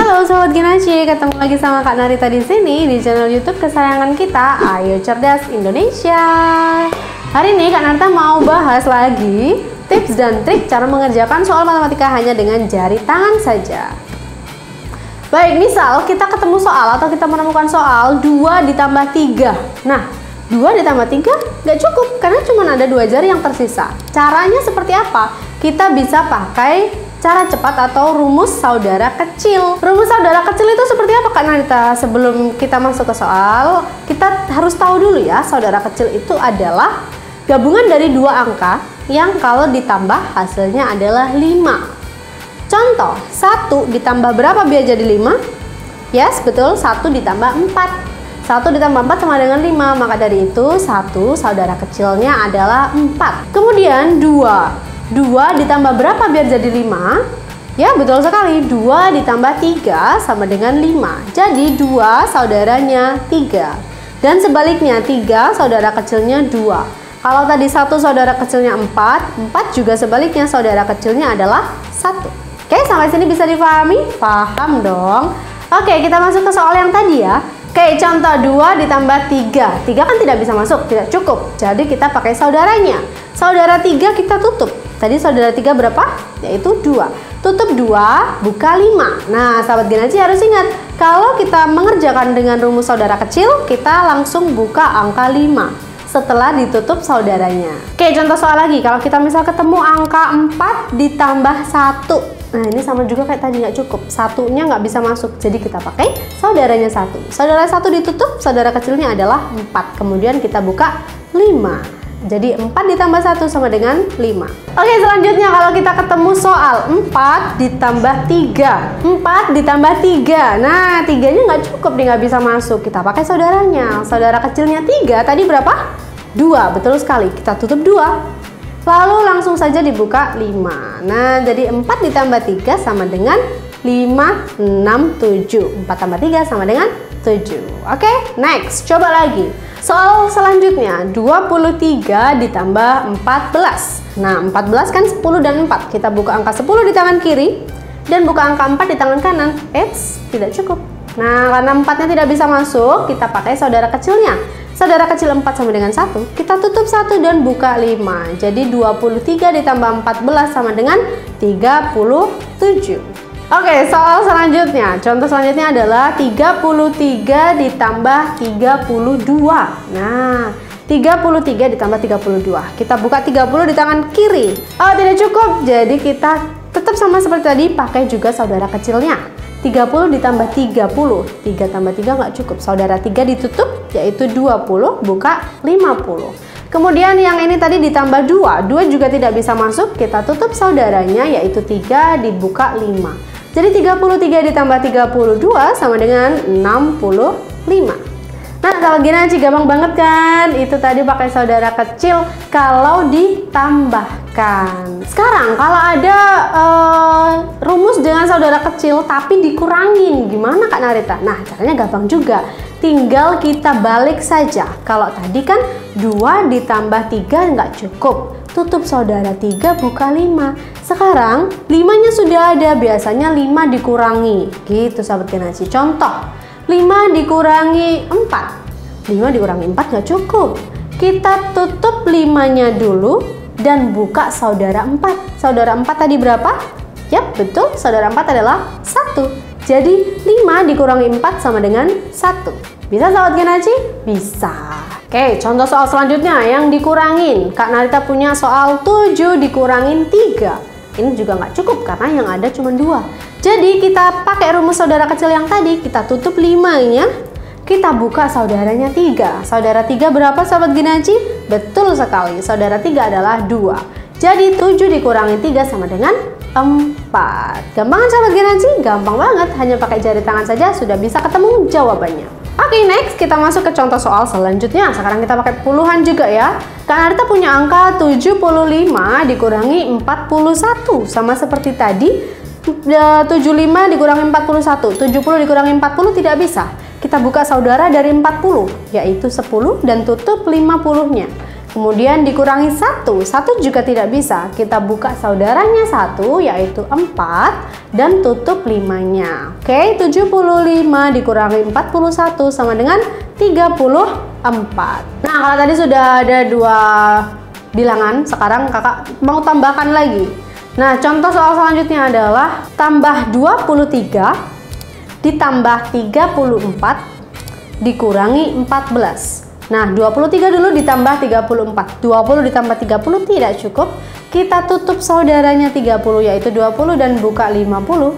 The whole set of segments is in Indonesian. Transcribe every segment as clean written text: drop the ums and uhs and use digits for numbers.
Halo Sobat Ginaci, ketemu lagi sama Kak Narita di sini di channel YouTube kesayangan kita, Ayo Cerdas Indonesia. Hari ini Kak Narita mau bahas lagi tips dan trik cara mengerjakan soal matematika hanya dengan jari tangan saja. Baik, misal kita ketemu soal atau kita menemukan soal 2 ditambah 3. Nah, 2 ditambah 3 nggak cukup karena cuma ada 2 jari yang tersisa. Caranya seperti apa? Kita bisa pakai cara cepat atau rumus saudara kecil. Rumus saudara kecil itu seperti apa Kak Narita? Sebelum kita masuk ke soal, kita harus tahu dulu ya, saudara kecil itu adalah gabungan dari 2 angka yang kalau ditambah hasilnya adalah 5. Contoh, 1 ditambah berapa biar jadi 5? Yes, betul, 1 ditambah 4. 1 ditambah 4 sama dengan 5, maka dari itu 1 saudara kecilnya adalah 4. Kemudian 2 ditambah berapa biar jadi 5? Ya, betul sekali, 2 ditambah 3 sama dengan 5. Jadi 2 saudaranya 3. Dan sebaliknya 3 saudara kecilnya 2. Kalau tadi 1 saudara kecilnya 4 juga sebaliknya saudara kecilnya adalah 1. Oke, sampai sini bisa dipahami? Paham dong. Oke, kita masuk ke soal yang tadi ya. Oke, contoh 2 ditambah 3. 3 kan tidak bisa masuk, tidak cukup. Jadi kita pakai saudaranya. Saudara 3 kita tutup. Tadi saudara 3 berapa? Yaitu 2. Tutup 2, buka 5. Nah, sahabat Ginaci harus ingat, kalau kita mengerjakan dengan rumus saudara kecil, kita langsung buka angka 5 setelah ditutup saudaranya. Oke, contoh soal lagi. Kalau kita misal ketemu angka 4 ditambah 1. Nah, ini sama juga kayak tadi, nggak cukup. Satunya nggak bisa masuk, jadi kita pakai saudaranya 1. Saudara 1 ditutup, saudara kecilnya adalah 4. Kemudian kita buka 5. Jadi 4 ditambah 1 sama dengan 5. Oke, selanjutnya kalau kita ketemu soal 4 ditambah 3. 4 ditambah 3. Nah, 3-nya nggak cukup, dia nggak bisa masuk. Kita pakai saudaranya. Saudara kecilnya 3, tadi berapa? 2, betul sekali. Kita tutup 2. Lalu langsung saja dibuka 5. Nah, jadi 4 ditambah 3 sama dengan 5, 6, 7. 4 tambah 3 sama dengan 7. Oke, next. Coba lagi. Soal selanjutnya, 23 ditambah 14. Nah, 14 kan 10 dan 4. Kita buka angka 10 di tangan kiri dan buka angka 4 di tangan kanan. Eits, tidak cukup. Nah, karena 4-nya tidak bisa masuk, kita pakai saudara kecilnya. Saudara kecil 4 sama dengan 1. Kita tutup 1 dan buka 5. Jadi 23 ditambah 14 sama dengan 37. Oke, soal selanjutnya. Contoh selanjutnya adalah 33 ditambah 32. Nah, 33 ditambah 32. Kita buka 30 di tangan kiri. Oh, tidak cukup. Jadi kita tetap sama seperti tadi, pakai juga saudara kecilnya. 30 ditambah 30. 3 tambah 3 nggak cukup. Saudara 3 ditutup, yaitu 20, buka 50. Kemudian yang ini tadi ditambah 2. 2 juga tidak bisa masuk. Kita tutup saudaranya, yaitu 3, dibuka 5. Jadi 33 ditambah 32 sama dengan 65. Nah, kalau Ginaci gampang banget kan? Itu tadi pakai saudara kecil kalau ditambahkan. Sekarang kalau ada rumus dengan saudara kecil tapi dikurangin, gimana Kak Narita? Nah, caranya gampang juga. Tinggal kita balik saja. Kalau tadi kan 2 ditambah 3 nggak cukup. Tutup saudara 3, buka 5. Sekarang 5-nya sudah ada, biasanya 5 dikurangi. Gitu sahabat Ginaci. Contoh, 5 dikurangi 4. 5 dikurangi 4 nggak cukup. Kita tutup 5-nya dulu dan buka saudara 4. Saudara 4 tadi berapa? Yap, betul. Saudara 4 adalah 1. Jadi 5 dikurangi 4 sama dengan 1. Bisa sahabat Ginaci? Bisa. Oke, contoh soal selanjutnya yang dikurangin. Kak Narita punya soal 7 dikurangin 3. Ini juga nggak cukup karena yang ada cuma 2. Jadi kita pakai rumus saudara kecil yang tadi. Kita tutup 5-nya. Kita buka saudaranya 3. Saudara 3 berapa sahabat Ginaci? Betul sekali. Saudara 3 adalah 2. Jadi 7 dikurangi 3 sama dengan 4. Gampang kan sahabat Ginaci? Gampang banget. Hanya pakai jari tangan saja sudah bisa ketemu jawabannya. Oke, next kita masuk ke contoh soal selanjutnya. Sekarang kita pakai puluhan juga ya. Kak Narita punya angka 75 dikurangi 41. Sama seperti tadi, 75 dikurangi 41. 70 dikurangi 40 tidak bisa. Kita buka saudara dari 40, yaitu 10 dan tutup 50-nya. Kemudian dikurangi 1 juga tidak bisa. Kita buka saudaranya 1 yaitu 4 dan tutup 5-nya. Oke, 75 dikurangi 41 sama dengan 34. Nah, kalau tadi sudah ada 2 bilangan, sekarang kakak mau tambahkan lagi. Nah, contoh soal selanjutnya adalah tambah 23 ditambah 34 dikurangi 14. Nah, 23 dulu ditambah 34. 20 ditambah 30 tidak cukup. Kita tutup saudaranya 30 yaitu 20 dan buka 50.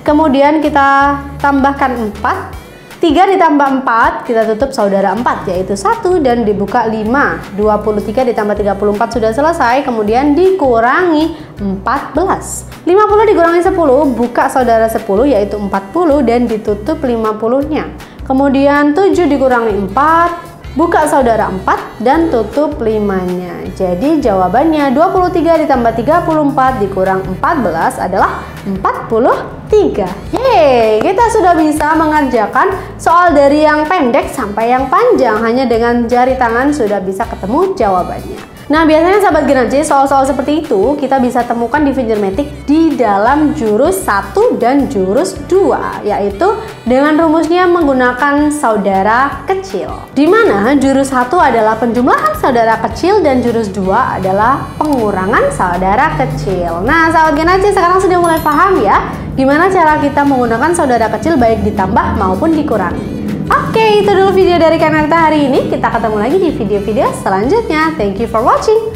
Kemudian kita tambahkan 4. 3 ditambah 4, kita tutup saudara 4 yaitu 1 dan dibuka 5. 23 ditambah 34 sudah selesai, kemudian dikurangi 14. 50 dikurangi 10, buka saudara 10 yaitu 40 dan ditutup 50-nya. Kemudian 7 dikurangi 4, buka saudara 4 dan tutup 5-nya. Jadi jawabannya 23 ditambah 34 dikurang 14 adalah 43. Yeay, kita sudah bisa mengerjakan soal dari yang pendek sampai yang panjang. Hanya dengan jari tangan sudah bisa ketemu jawabannya. Nah, biasanya sahabat Genaji, soal-soal seperti itu kita bisa temukan di Fingermatic di dalam jurus 1 dan jurus 2, yaitu dengan rumusnya menggunakan saudara kecil. Di mana jurus 1 adalah penjumlahan saudara kecil dan jurus 2 adalah pengurangan saudara kecil. Nah, sahabat Genaji sekarang sudah mulai paham ya gimana cara kita menggunakan saudara kecil baik ditambah maupun dikurangi. Oke, itu dulu video dari Kak Narita hari ini. Kita ketemu lagi di video-video selanjutnya. Thank you for watching.